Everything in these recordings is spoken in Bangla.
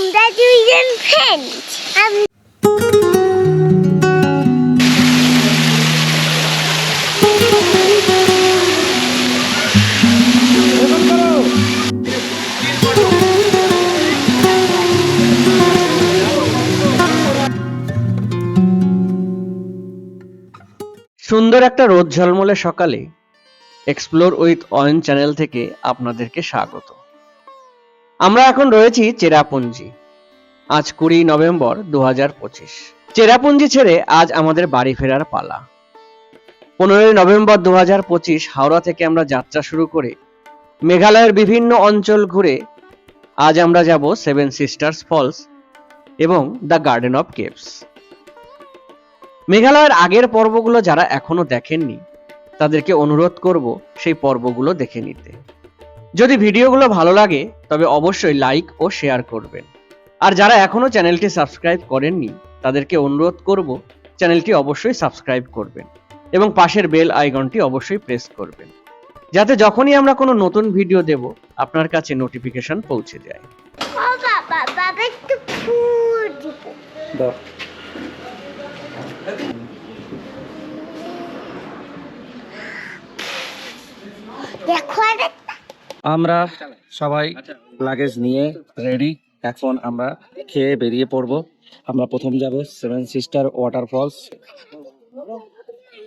আমরা দুইজন ফ্রেন্ড। সুন্দর একটা রোদ ঝলমলে সকালে এক্সপ্লোর উইথ অয়ন চ্যানেল থেকে আপনাদেরকে স্বাগত। আমরা এখন রয়েছি চেরাপুঞ্জি। আজ 20 নভেম্বর 2025। চেরাপুঞ্জি ছেড়ে আজ আমাদের বাড়ি ফেরার পালা। 15 নভেম্বর 2025 হাওড়া থেকে আমরা যাত্রা শুরু করে মেঘালয়ের বিভিন্ন অঞ্চল ঘুরে আজ আমরা যাব সেভেন সিস্টার্স ফলস এবং দ্য গার্ডেন অফ কেভস। মেঘালয়ের আগের পর্বগুলো যারা এখনো দেখেননি তাদেরকে অনুরোধ করব সেই পর্বগুলো দেখে নিতে। যদি ভিডিওগুলো ভালো লাগে তবে অবশ্যই লাইক ও শেয়ার করবেন। আর যারা এখনো চ্যানেলটি সাবস্ক্রাইব করেননি তাদেরকে অনুরোধ করব চ্যানেলটি অবশ্যই সাবস্ক্রাইব করবেন এবং পাশের বেল আইকনটি অবশ্যই প্রেস করবেন, যাতে যখনই আমরা কোনো নতুন ভিডিও দেব আপনার কাছে নোটিফিকেশন পৌঁছে যায়। ও বাবা, বাবা একটু ফুল দিব। দেখো আমরা সবাই লাগেজ নিয়ে রেডি। এখন আমরা খেয়ে বেরিয়ে পড়বো। আমরা প্রথম যাব সেভেন সিস্টার ওয়াটারফলস।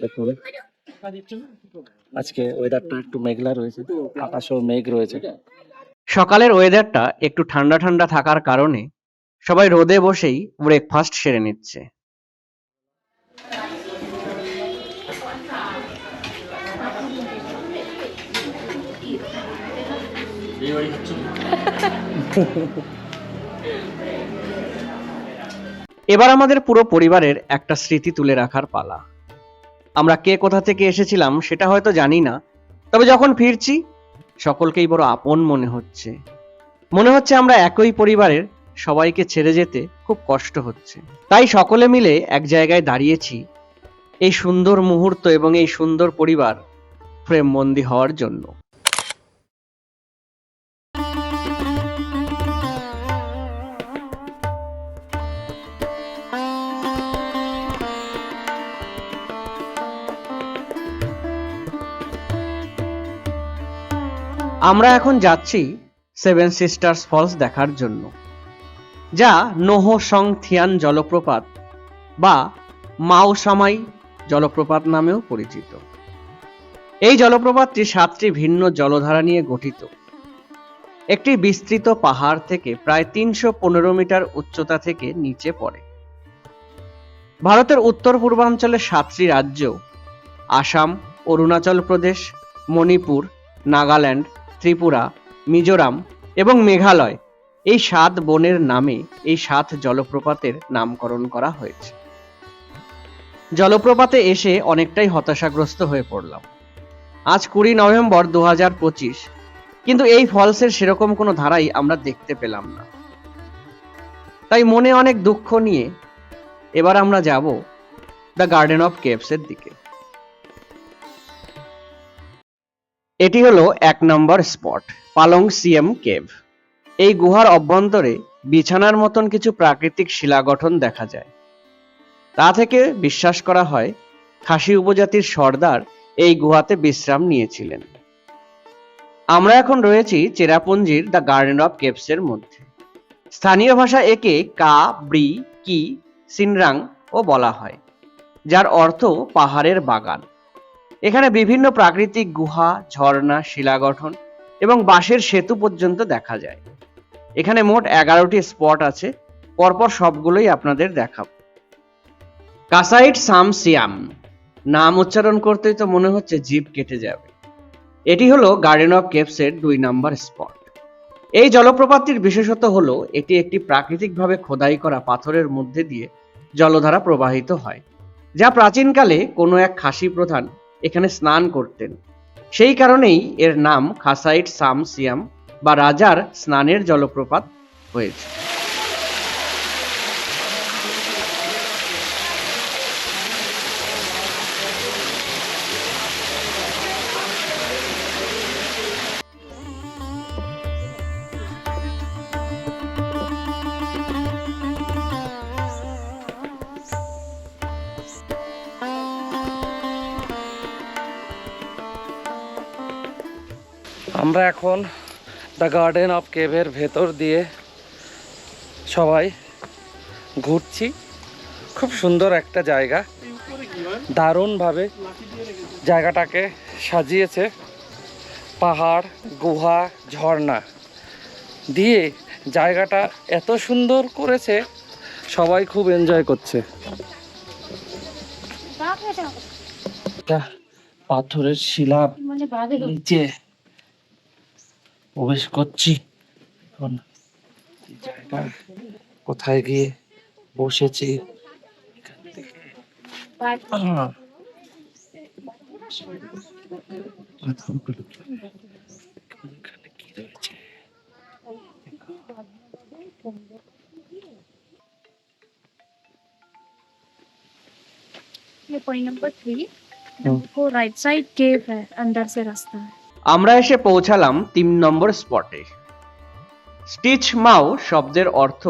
দেখুন আজকে ওয়েদারটা একটু মেঘলা রয়েছে, আকাশেও মেঘ রয়েছে। সকালের ওয়েদারটা একটু ঠান্ডা ঠান্ডা থাকার কারণে সবাই রোদে বসেই ব্রেকফাস্ট সেরে নিচ্ছে। এবার আমাদের পুরো পরিবারের একটা স্মৃতি তুলে রাখার পালা। আমরা কে কোথা থেকে এসেছিলাম সেটা হয়তো জানি না, তবে যখন ফিরছি সকলকেই বড় আপন মনে হচ্ছে। মনে হচ্ছে আমরা একই পরিবারের, সবাইকে ছেড়ে যেতে খুব কষ্ট হচ্ছে। তাই সকলে মিলে এক জায়গায় দাঁড়িয়েছি এই সুন্দর মুহূর্ত এবং এই সুন্দর পরিবার ফ্রেমবন্দি হওয়ার জন্য। আমরা এখন যাচ্ছি সেভেন সিস্টার্স ফলস দেখার জন্য, যা নোহ সং থিয়ান জলপ্রপাত বা মাও সামাই জলপ্রপাত নামেও পরিচিত। এই জলপ্রপাতটি 7টি ভিন্ন জলধারা নিয়ে গঠিত। একটি বিস্তৃত পাহাড় থেকে প্রায় 315 মিটার উচ্চতা থেকে নিচে পড়ে। ভারতের উত্তর পূর্বাঞ্চলের 7টি রাজ্য আসাম, অরুণাচল প্রদেশ, মণিপুর, নাগাল্যান্ড, ত্রিপুরা, মিজোরাম এবং মেঘালয়, এই 7 বনের নামে এই 7 জলপ্রপাতের নামকরণ করা হয়েছে। জলপ্রপাতে এসে অনেকটাই হতাশাগ্রস্ত হয়ে পড়লাম। আজ 20 নভেম্বর 2025, কিন্তু এই ফলসের সেরকম কোনো ধারাই আমরা দেখতে পেলাম না। তাই মনে অনেক দুঃখ নিয়ে এবার আমরা যাব দ্য গার্ডেন অফ কেভস এর দিকে। এটি হলো 1 নম্বর স্পট, পালং সিএম কেভ। এই গুহার অভ্যন্তরে বিছানার মতন কিছু প্রাকৃতিক শিলা গঠন দেখা যায়। তা থেকে বিশ্বাস করা হয় খাসি উপজাতির সর্দার এই গুহাতে বিশ্রাম নিয়েছিলেন। আমরা এখন রয়েছি চেরাপুঞ্জির দ্য গার্ডেন অফ কেভস এর মধ্যে। স্থানীয় ভাষা একে কা ব্রি কি সিনরাং ও বলা হয়, যার অর্থ পাহাড়ের বাগান। এখানে বিভিন্ন প্রাকৃতিক গুহা, ঝর্ণা, শিলা গঠন এবং বাঁশের সেতু পর্যন্ত দেখা যায়। এখানে মোট 11টি স্পট আছে, পরপর সবগুলোই আপনাদের দেখাবো। কাসাইট সাম সিয়াম, নাম উচ্চারণ করতেই তো মনে হচ্ছে জিভ কেটে যাবে। এটি হলো গার্ডেন অফ কেভস এর 2 নম্বর স্পট। এই জলপ্রপাতটির বিশেষত্ব হলো এটি একটি প্রাকৃতিকভাবে খোদাই করা পাথরের মধ্যে দিয়ে জলধারা প্রবাহিত হয়, যা প্রাচীনকালে কোনো এক খাসি প্রধান এখানে স্নান করতেন। সেই কারণেই এর নাম খাসাইট সাম সিয়াম বা রাজার স্নানের জলপ্রপাত হয়েছে। আমরা এখন দ্য গার্ডেন অফ কেভের ভেতর দিয়ে সবাই ঘুরছি। খুব সুন্দর একটা জায়গা, দারুণভাবে জায়গাটাকে সাজিয়েছে। পাহাড়, গুহা, ঝর্ণা দিয়ে জায়গাটা এত সুন্দর করেছে, সবাই খুব এনজয় করছে। একটা পাথরের শিলা নিচে প্রবেশ করছি। এখন এই জায়গা কোথায় গিয়ে বসেছি এখান থেকে এখানে কি রয়েছে? ये पॉइंट नंबर 3 वो राइट साइड केव है, अंदर से रास्ता है। আমরা এসে পৌঁছালাম 3 নম্বর স্পটে। স্টিচ মাউ শব্দের অর্থ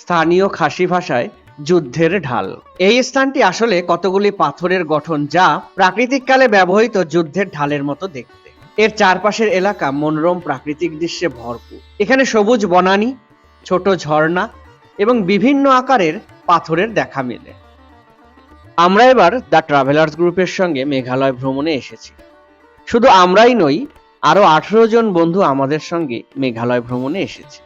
স্থানীয় খাসি ভাষায় যুদ্ধের ঢাল। এই স্থানটি আসলে কতগুলি পাথরের গঠন, যা প্রাকৃতিক কালে ব্যবহৃত যুদ্ধের ঢালের মতো দেখতে। এর চারপাশের এলাকা মনোরম প্রাকৃতিক দৃশ্যে ভরপুর। এখানে সবুজ বনানী, ছোট ঝর্ণা এবং বিভিন্ন আকারের পাথরের দেখা মেলে। আমরা এবার দ্য ট্রাভেলার্স গ্রুপের সঙ্গে মেঘালয় ভ্রমণে এসেছি। শুধু আমরাই নই, আরো 18 জন বন্ধু আমাদের সঙ্গে মেঘালয় ভ্রমণে এসেছে।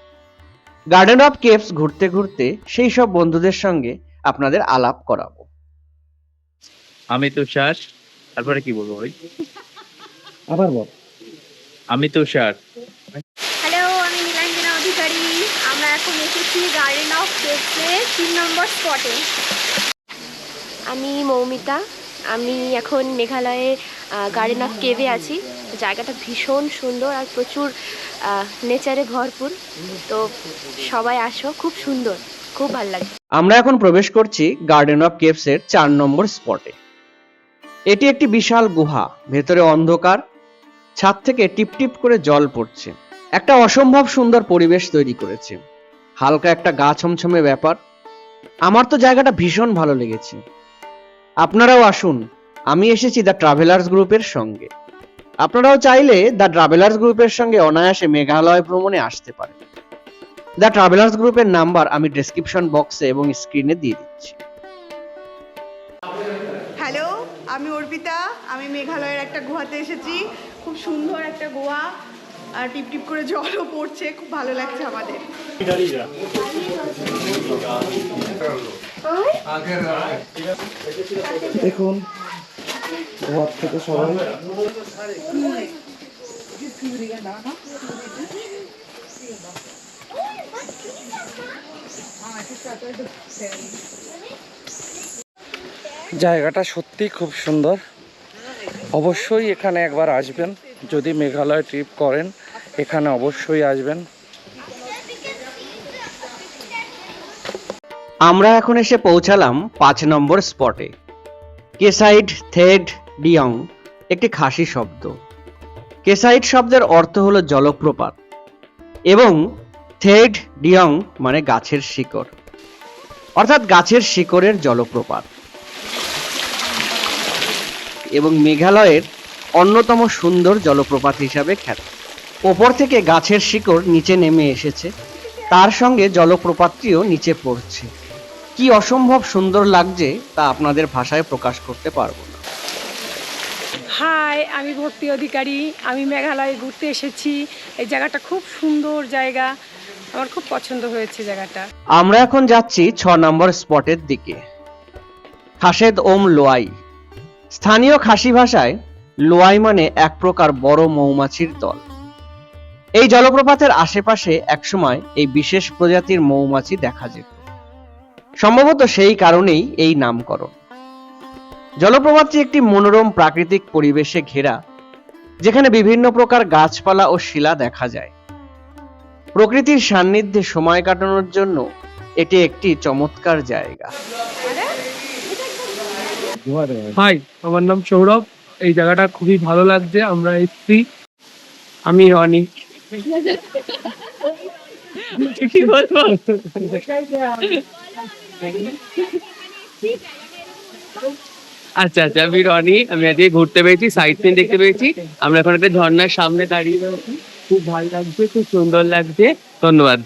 গার্ডেন অফ কেভস ঘুরতে ঘুরতে সেই সব বন্ধুদের সঙ্গে আপনাদের আলাপ করাবো। আমি তুষার, তারপরে কি বলবো ভাই? আবার বল। আমি তুষার। হ্যালো, আমি নীলাঞ্জনা অধিকারী। আমরা এখন এসেছি গার্ডেন অফ কেভসে 3 নম্বর স্পটে। আমি মৌমিতা। আমি এখন মেঘালয়ে গার্ডেন অফ কেভে আছি। জায়গাটা ভীষণ সুন্দর আর প্রচুর নেচারে ভরপুর। তো সবাই আসো, খুব সুন্দর, খুব ভালো লাগবে। আমরা এখন প্রবেশ করছি গার্ডেন অফ কেভস এর 4 নম্বর স্পটে। এটি একটি বিশাল গুহা, ভেতরে অন্ধকার, ছাদ থেকে টিপ টিপ করে জল পড়ছে। একটা অসম্ভব সুন্দর পরিবেশ তৈরি করেছে, হালকা একটা গা ছমছমে ব্যাপার। আমার তো জায়গাটা ভীষণ ভালো লেগেছে। আপনারাও আসুন, আমি এসেছি দ্য ট্রাভেলার্স গ্রুপের সঙ্গে। আপনারাও চাইলে দ্য ট্রাভেলার্স গ্রুপের সঙ্গে অনায়াসে মেঘালয় ভ্রমণে আসতে পারেন। দ্য ট্রাভেলার্স গ্রুপের নাম্বার আমি ডেসক্রিপশন বক্সে এবং স্ক্রিনে দিয়ে দিচ্ছি। হ্যালো, আমি অর্পিতা। আমি মেঘালয়ের একটা গুহাতে এসেছি। খুব সুন্দর একটা গুহা, আর টিপ টিপ করে জলও পড়ছে, খুব ভালো লাগছে আমাদের। দেখুন, ঘর থেকে সবাই জায়গাটা সত্যি খুব সুন্দর। অবশ্যই এখানে একবার আসবেন, যদি মেঘালয় ট্রিপ করেন এখানে অবশ্যই আসবেন। আমরা এখন এসে পৌঁছালাম 5 নম্বর স্পটে। কেসাইড থেড ডিয়ং একটি খাসি শব্দ। কেসাইড শব্দের অর্থ হলো জলপ্রপাত এবং থেড ডিয়ং মানে গাছের শিকড়, অর্থাৎ গাছের শিকড়ের জলপ্রপাত, এবং মেঘালয়ের অন্যতম সুন্দর জলপ্রপাত হিসাবে খ্যাত। ওপর থেকে গাছের শিকড় নিচে নেমে এসেছে, তার সঙ্গে জলপ্রপাতটিও নিচে পড়ছে। কি অসম্ভব সুন্দর লাগছে তা আপনাদের ভাষায় প্রকাশ করতে পারবো না। হাই, আমি ভক্তি অধিকারী। আমি মেঘালয়ে ঘুরতে এসেছি। এই জায়গাটা খুব সুন্দর জায়গা, আমার খুব পছন্দ হয়েছে জায়গাটা। আমরা এখন যাচ্ছি 6 নম্বর স্পটের দিকে। খাসেদ ওম লোয়াই। স্থানীয় খাসি ভাষায় লোয়াই মানে এক প্রকার বড় মৌমাছির দল। এই জলপ্রপাতের আশেপাশে একসময় এই বিশেষ প্রজাতির মৌমাছি দেখা যেত। সম্ভবত সেই কারণেই এই নামকরণ। জলপ্রপাতটি একটি মনোরম প্রাকৃতিক পরিবেশে ঘেরা, যেখানে বিভিন্ন প্রকার গাছপালা ও শিলা দেখা যায়। প্রকৃতির সান্নিধ্যে সময় কাটানোর জন্য এটি একটি চমৎকার জায়গা। হাই, আমার নাম সৌরভ। এই জায়গাটা খুবই ভালো লাগছে। আমরা এসছি। আমি রনি। কি বলবো? আচ্ছা আচ্ছা, আমি রনি। আমি আজকে ঘুরতে পেরেছি, সাইট সিন দেখতে পেয়েছি। আমরা এখন একটা ঝর্ণার সামনে দাঁড়িয়ে রয়েছি। খুব ভালো লাগছে, খুব সুন্দর লাগছে। ধন্যবাদ।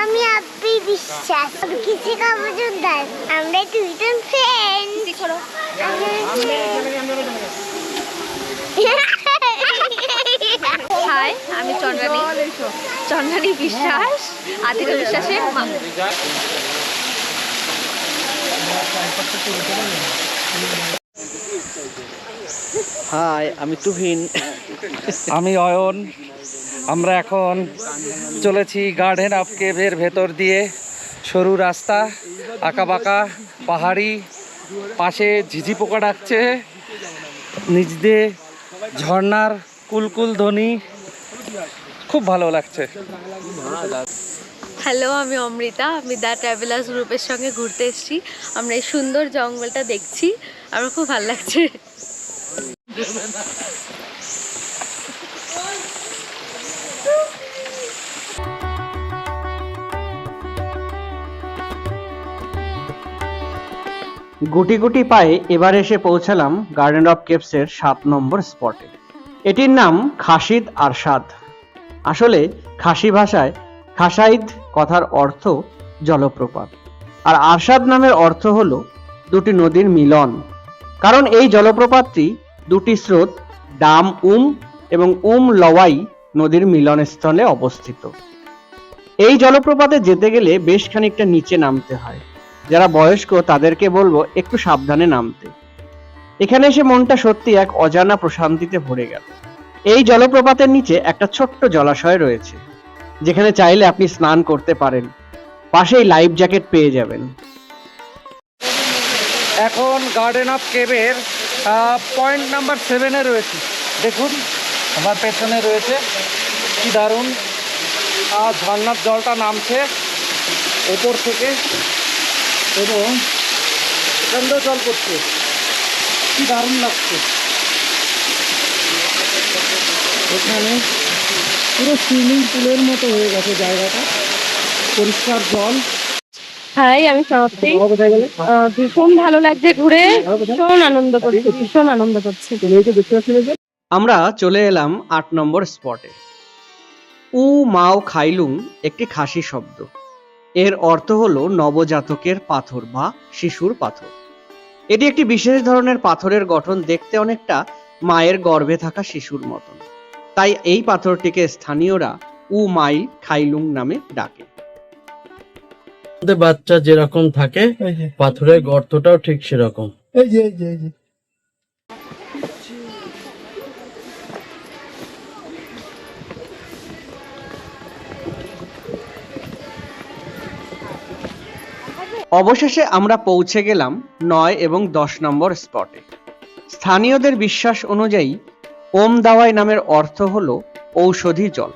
আমি আব্বি বিশ্বাস কিছু মজুমদার আমরা দুইজন ফ্রেন্ড হাই, আমি চন্দ্রানী বিশ্বাস, আতিকা বিশ্বাসের মা। হাই, আমি তুহিন। আমি অয়ন। আমরা এখন চলেছি গার্ডেন অফ কেভের ভেতর দিয়ে। সরু রাস্তা, আঁকাবাঁকা পাহাড়ি, পাশে ঝিঝি পোকা ডাকছে, নিচ দিয়ে ঝর্ণার কুলকুল ধ্বনি, খুব ভালো লাগছে। হ্যালো, আমি অমৃতা। আমি দ্য ট্রাভেলার্স গ্রুপের সঙ্গে ঘুরতে এসেছি। আমরা এই সুন্দর জঙ্গলটা দেখছি, আমার খুব ভালো লাগছে। গুটি গুটি পায়ে এবার এসে পৌঁছালাম গার্ডেন অফ কেভসের 7 নম্বর স্পটে। এটির নাম খাসিদ আরশাদ। আসলে খাসি ভাষায় খাসাইদ কথার অর্থ জলপ্রপাত, আর আরশাদ নামের অর্থ হলো দুটি নদীর মিলন। কারণ এই জলপ্রপাতটি দুটি স্রোত ডাম এবং লওয়াই নদীর মিলনস্থলে অবস্থিত। এই জলপ্রপাতে যেতে গেলে বেশ খানিকটা নিচে নামতে হয়। যারা বয়স্ক তাদেরকে বলবো একটু সাবধানে নামতে। এখানে এসে মনটা সত্যি এক অজানা প্রশান্তিতে ভরে গেল। এই জলপ্রপাতের নিচে একটা ছোট্ট জলাশয় রয়েছে, যেখানে চাইলে আপনি স্নান করতে পারেন। পাশেই লাইফ জ্যাকেট পেয়ে যাবেন। এখন গার্ডেন অফ কেভের পয়েন্ট নাম্বার 7-এ রয়েছে। দেখুন আমার পেছনে রয়েছে, কি দারুণ ঝর্ণার জলটা নামছে ওপর থেকে এবং ঠান্ডা জল পড়ছে, কি দারুণ লাগছে। এখানে পুরো সুইমিং পুলের মতো হয়ে গেছে জায়গাটা, পরিষ্কার জল। হাই, আমি সমাপ্তি। ভীষণ ভালো লাগছে ঘুরে, ভীষণ আনন্দ করছি। আমরা চলে এলাম 8 নম্বর স্পটে। উ মাও খাইলুং একটি খাসি শব্দ। এর অর্থ হলো নবজাতকের পাথর বা শিশুর পাথর। এটি একটি বিশেষ ধরনের পাথরের গঠন, দেখতে অনেকটা মায়ের গর্ভে থাকা শিশুর মতন। তাই এই পাথরটিকে স্থানীয়রা উ মাই খাইলুং নামে ডাকে। বাচ্চা যেরকম থাকে পাথরের গর্তটাও ঠিক সেরকম। অবশেষে আমরা পৌঁছে গেলাম 9 এবং 10 নম্বর স্পটে। স্থানীয়দের বিশ্বাস অনুযায়ী ওম দাওয়াই নামের অর্থ হলো ঔষধি জল।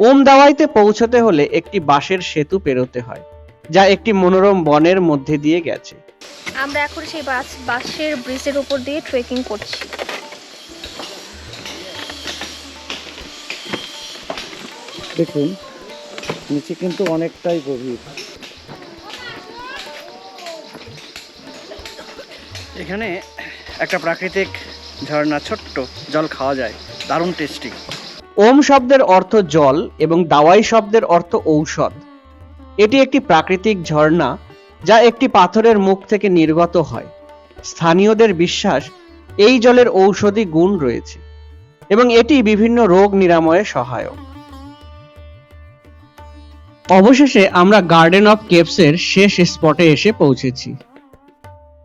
ওম দাওয়াইতে পৌঁছতে হলে একটি বাঁশের সেতু পেরোতে হয়, যা একটি মনোরম বনের মধ্যে দিয়ে গেছে। আমরা এখন সেই বাসের ব্রিজের উপর দিয়ে ট্রেকিং করছি। দেখুন নিচে কিন্তু অনেকটাই গভীর। এখানে একটা প্রাকৃতিক ঝর্ণা, ছোট্ট জল খাওয়া যায়, দারুণ টেস্টি। ওম শব্দের অর্থ জল এবং দাওয়াই শব্দের অর্থ ঔষধ। এটি একটি প্রাকৃতিক ঝর্ণা যা একটি পাথরের মুখ থেকে নির্গত হয়। স্থানীয়দের বিশ্বাস এই জলের ঔষধি গুণ রয়েছে এবং এটি বিভিন্ন রোগ নিরাময়ে সহায়ক। অবশেষে আমরা গার্ডেন অফ কেভসের শেষ স্পটে এসে পৌঁছেছি।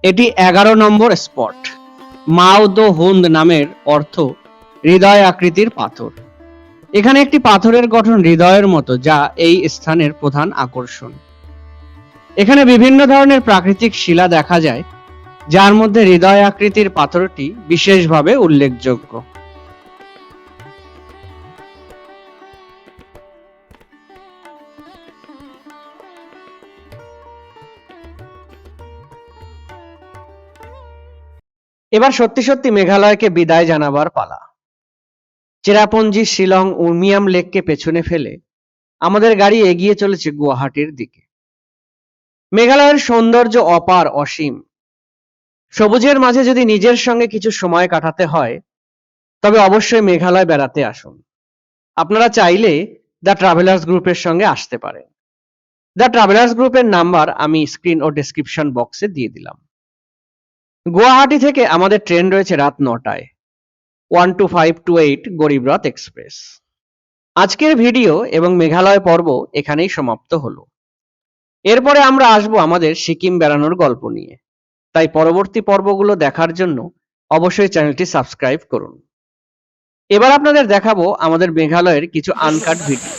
এটি 11 নম্বর স্পট। মাও দো হুন্দ নামের অর্থ হৃদয় আকৃতির পাথর। এখানে একটি পাথরের গঠন হৃদয়ের মতো, যা এই স্থানের প্রধান আকর্ষণ। এখানে বিভিন্ন ধরনের প্রাকৃতিক শিলা দেখা যায়, যার মধ্যে হৃদয় আকৃতির পাথরটি বিশেষভাবে উল্লেখযোগ্য। এবার সত্যি সত্যি মেঘালয়কে বিদায় জানাবার পালা। চেরাপুঞ্জি, শিলং, উমিয়াম লেককে পেছনে ফেলে আমাদের গাড়ি এগিয়ে চলেছে গুয়াহাটির দিকে। মেঘালয়ের সৌন্দর্য অপার অসীম। সবুজের মাঝে যদি নিজের সঙ্গে কিছু সময় কাটাতে হয় তবে অবশ্যই মেঘালয় বেড়াতে আসুন। আপনারা চাইলে দ্য ট্রাভেলার্স গ্রুপের সঙ্গে আসতে পারেন। দ্য ট্রাভেলার্স গ্রুপের নাম্বার আমি স্ক্রিন ও ডেসক্রিপশন বক্সে দিয়ে দিলাম। গুয়াহাটি থেকে আমাদের ট্রেন রয়েছে রাত 9টায়, 12528 গরিবরথ এক্সপ্রেস। আজকের ভিডিও এবং মেঘালয় পর্ব এখানেই সমাপ্ত হলো। এরপরে আমরা আসবো আমাদের সিকিম বেড়ানোর গল্প নিয়ে, তাই পরবর্তী পর্বগুলো দেখার জন্য অবশ্যই চ্যানেলটি সাবস্ক্রাইব করুন। এবার আপনাদের দেখাবো আমাদের মেঘালয়ের কিছু আনকাট ভিডিও,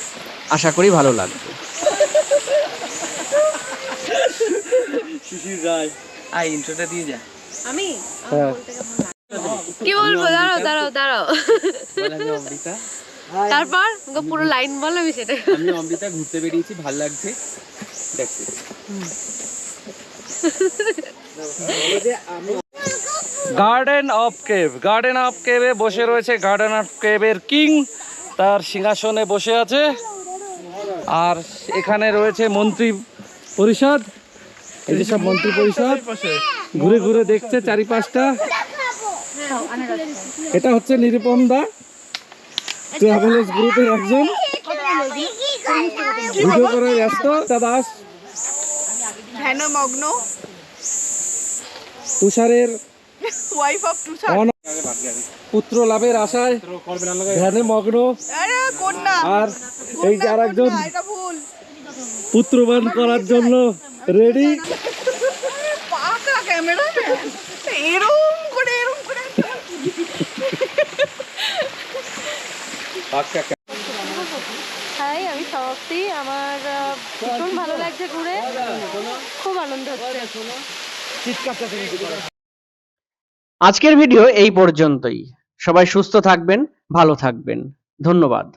আশা করি ভালো লাগবে। ইন্ট্রোটা দিয়ে যা। আমি হ্যাঁ। কি বলবো, দাঁড়াও দাঁড়াও দাঁড়াও। আমি অমৃতা। তারপর পুরো লাইন বলো, আমি সেটা। আমি অমৃতা ঘুরতে বেরিয়েছি, ভাল লাগছে। দেখছি garden of cave. Garden of কেভে বসে রয়েছে গার্ডেন অফ কেভের কিং, তার সিংহাসনে বসে আছে। আর এখানে রয়েছে মন্ত্রী পরিষদ, এই যে সব মন্ত্রী পরিষদ ঘুরে ঘুরে দেখছে চারিপাশটা। এটা হচ্ছে নিরুপম দা, ট্রাভেলার্স গ্রুপের একজন, ভিডিও করে ব্যস্ত। দাস ধ্যানমগ্ন, তুষারের ওয়াইফ অফ তুষার। পুত্র লাভের আশায় ধ্যানে মগ্ন। আরে কন্যা, আর এই যে আরেকজন কন্যা, এটা ভুল। পুত্রবান করার জন্য রেডি। পাকা ক্যামেরা, এরম করে এরম করে। হাই, আমি সমাপ্তি। আমার ভীষণ ভালো লাগছে ঘুরে, খুব আনন্দ হচ্ছে। আজকের ভিডিও এই পর্যন্তই। সবাই সুস্থ থাকবেন, ভালো থাকবেন। ধন্যবাদ।